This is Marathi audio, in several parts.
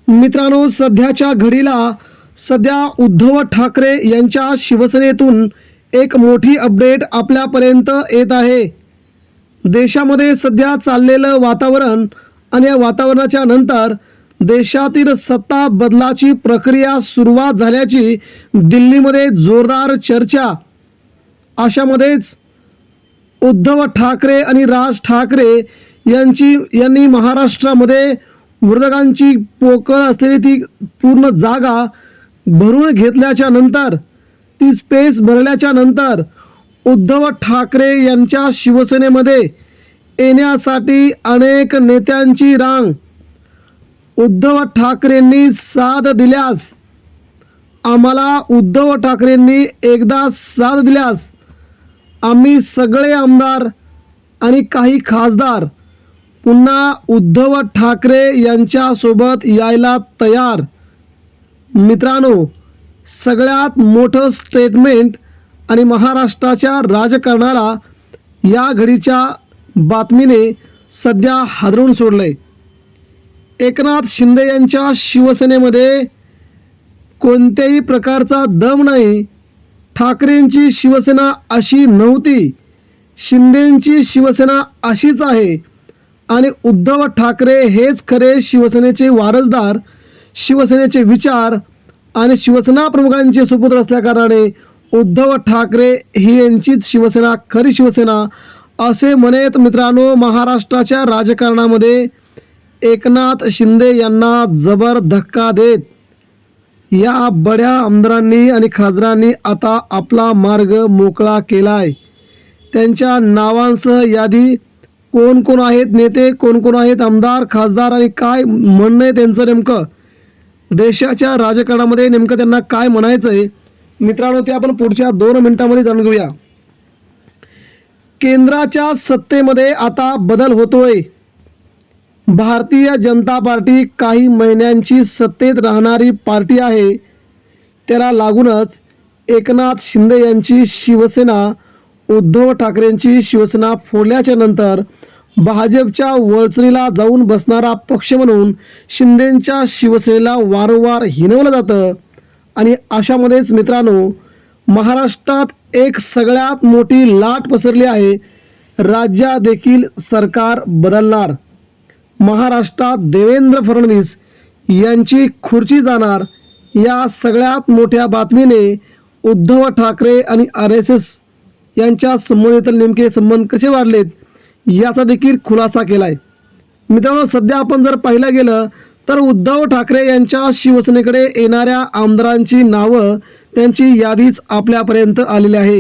मित्रांनो, सध्याच्या घडीला उद्धव ठाकरे यांच्या शिवसेनेतून एक मोठी अपडेट आपल्यापर्यंत येत आहे. देशामध्ये सध्या चाललेलं वातावरण आणि या वातावरणाच्या नंतर देशातील सत्ता बदलाची प्रक्रिया सुरुवात झाल्याची दिल्लीमध्ये जोरदार चर्चा. अशामध्येच उद्धव ठाकरे आणि राज ठाकरे यांनी महाराष्ट्रामध्ये विरोधकांची पोकळ असलेली ती पूर्ण जागा भरून घेतल्याच्या नंतर, ती स्पेस भरल्याच्या नंतर उद्धव ठाकरे यांच्या शिवसेनेमध्ये येण्यासाठी अनेक नेत्यांची रांग. उद्धव ठाकरेंनी साथ दिल्यास, आम्हाला उद्धव ठाकरेंनी एकदा साथ दिल्यास आम्ही सगळे आमदार आणि काही खासदार पुन्हा उद्धव ठाकरे यांच्यासोबत यायला तयार. मित्रांनो, सगळ्यात मोठं स्टेटमेंट आणि महाराष्ट्राच्या राजकारणाला या घडीच्या बातमीने सध्या हादरवून सोडलंय. एकनाथ शिंदे यांच्या शिवसेनेमध्ये कोणत्याही प्रकारचा दम नाही. ठाकरेंची शिवसेना अशी नव्हती, शिंदेंची शिवसेना अशीच आहे आणि उद्धव ठाकरे हेच खरे शिवसेनेचे वारसदार, शिवसेनेचे विचार आणि शिवसेना प्रमुखांचे सुपुत्र असल्याकारणाने उद्धव ठाकरे ही यांचीच शिवसेना खरी शिवसेना असे म्हणत मित्रांनो, महाराष्ट्राच्या राजकारणामध्ये एकनाथ शिंदे यांना जबर धक्का देत या बड्या आमदारांनी आणि खासदारांनी आता आपला मार्ग मोकळा केलाय. त्यांच्या नावांसह यादी कोण कोण आहेत नेते, कोण कोण आहेत आमदार, खासदार आणि काय म्हणणं आहे त्यांचं, नेमकं देशाच्या राजकारणामध्ये नेमकं त्यांना काय म्हणायचं आहे मित्रांनो, ते आपण पुढच्या 2 मिनिटांमध्ये जाणून घेऊया. केंद्राच्या सत्तेमध्ये आता बदल होतोय. भारतीय जनता पार्टी काही महिन्यांची सत्तेत राहणारी पार्टी आहे. त्याला लागूनच एकनाथ शिंदे यांची शिवसेना उद्धव ठाकरेंची शिवसेना फोडल्याच्या नंतर भाजपच्या वळचणीला जाऊन बसणारा पक्ष म्हणून शिंदेंच्या शिवसेनेला वारंवार हिणवलं जातं. आणि अशामध्येच मित्रांनो, महाराष्ट्रात एक सगळ्यात मोठी लाट पसरली आहे. राज्यात देखील सरकार बदलणार. महाराष्ट्रात देवेंद्र फडणवीस यांची खुर्ची जाणार. या सगळ्यात मोठ्या बातमीने उद्धव ठाकरे आणि RSS यांच्या संबंधित नेमके संबंध कसे वाढलेत याचा देखील खुलासा केलाय. मित्रांनो, सध्या आपण जर पाहिलं गेलं तर उद्धव ठाकरे यांच्या शिवसेनेकडे येणाऱ्या आमदारांची नावं, त्यांची यादीच आपल्यापर्यंत आलेली आहे.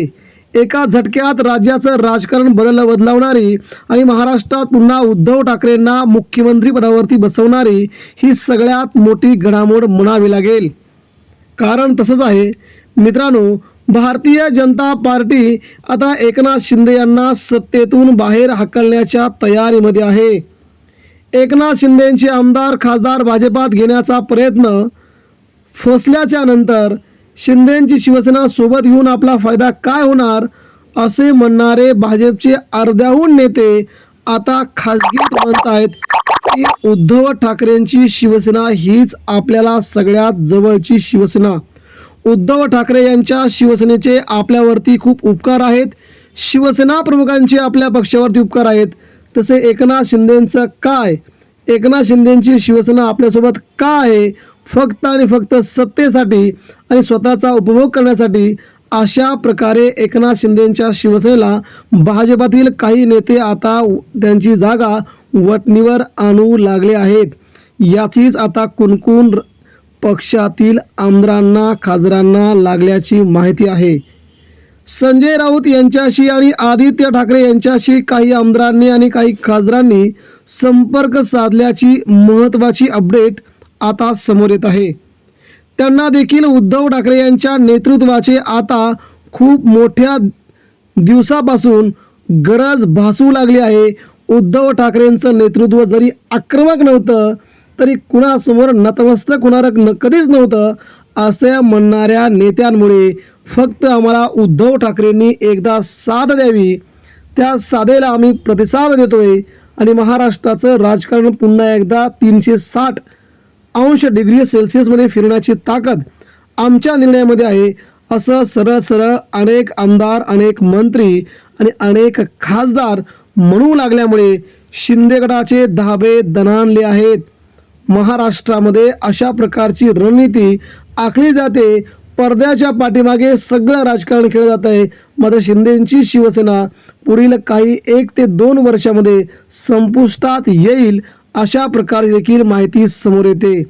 एका झटक्यात राज्याचं राजकारण बदलावणारी आणि महाराष्ट्रात पुन्हा उद्धव ठाकरेंना मुख्यमंत्री पदावरती बसवणारी ही सगळ्यात मोठी घडामोड म्हणावी लागेल. कारण तसंच आहे मित्रांनो, भारतीय जनता पार्टी आता एकनाथ शिंदे यांना सत्तेतून बाहेर हाकलण्याच्या तयारीमध्ये आहे. एकनाथ शिंदेंचे आमदार खासदार भाजपात घेण्याचा प्रयत्न फसल्याच्या नंतर शिंदेंची शिवसेना सोबत घेऊन आपला फायदा काय होणार असे म्हणणारे भाजपचे अर्ध्याहून नेते आता खासगीत म्हणत आहेत की उद्धव ठाकरेंची शिवसेना हीच आपल्याला सगळ्यात जवळची शिवसेना. उद्धव ठाकरे यांच्या शिवसेनेचे आपल्यावरती खूप उपकार आहेत, शिवसेना प्रमुखांचे आपल्या पक्षावरती उपकार आहेत. तसे एकनाथ शिंदेंचं काय, एकनाथ शिंदेंची शिवसेना आपल्यासोबत का आहे, फक्त आणि फक्त सत्तेसाठी आणि स्वतःचा उपभोग करण्यासाठी. अशा प्रकारे एकनाथ शिंदेंच्या शिवसेनेला भाजपातील काही नेते आता त्यांची जागा वटणीवर आणू लागले आहेत. याचीच आता कुणकुण पक्षातील आमदारांना खासदारांना लागल्याची माहिती आहे. संजय राऊत यांच्याशी आणि आदित्य ठाकरे यांच्याशी काही आमदारांनी आणि काही खासदारांनी संपर्क साधल्याची महत्त्वाची अपडेट आता समोर येत आहे. त्यांना देखील उद्धव ठाकरे यांच्या नेतृत्वाचे आता खूप मोठ्या दिवसापासून गरज भासू लागली आहे. उद्धव ठाकरेंचं नेतृत्व जरी आक्रमक नव्हतं तरी कुणासमोर नतमस्तक होणारं कधीच नव्हतं असे म्हणणाऱ्या नेत्यांमुळे फक्त आम्हाला उद्धव ठाकरेंनी एकदा साथ द्यावी, त्या साथेला आम्ही प्रतिसाद देतोय आणि महाराष्ट्राचं राजकारण पुन्हा एकदा 360 °C फिरण्याची ताकद आमच्या निर्णयामध्ये आहे, असं सरळ सरळ अनेक आमदार, अनेक मंत्री आणि अनेक खासदार म्हणू लागल्यामुळे शिंदे गटाचे धाबे दणाणले आहेत. महाराष्ट्रामध्ये अशा प्रकारची रणनीती आखली जाते. पडद्याच्या पाठीमागे सगळं राजकारण केलं जात आहे. मात्र शिंदेंची शिवसेना पुढील काही 1 ते 2 वर्षामध्ये संपुष्टात येईल अशा प्रकारे देखील माहिती समोर येते.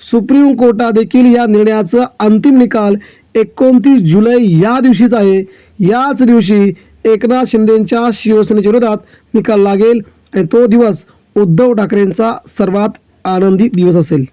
सुप्रीम कोर्टात देखील या निर्णयाचा अंतिम निकाल 29 जुलै या दिवशीच आहे. याच दिवशी एकनाथ शिंदेंच्या शिवसेनेच्या विरोधात निकाल लागेल आणि तो दिवस उद्धव ठाकरेंचा सर्वात आनंदी दिवस असेल.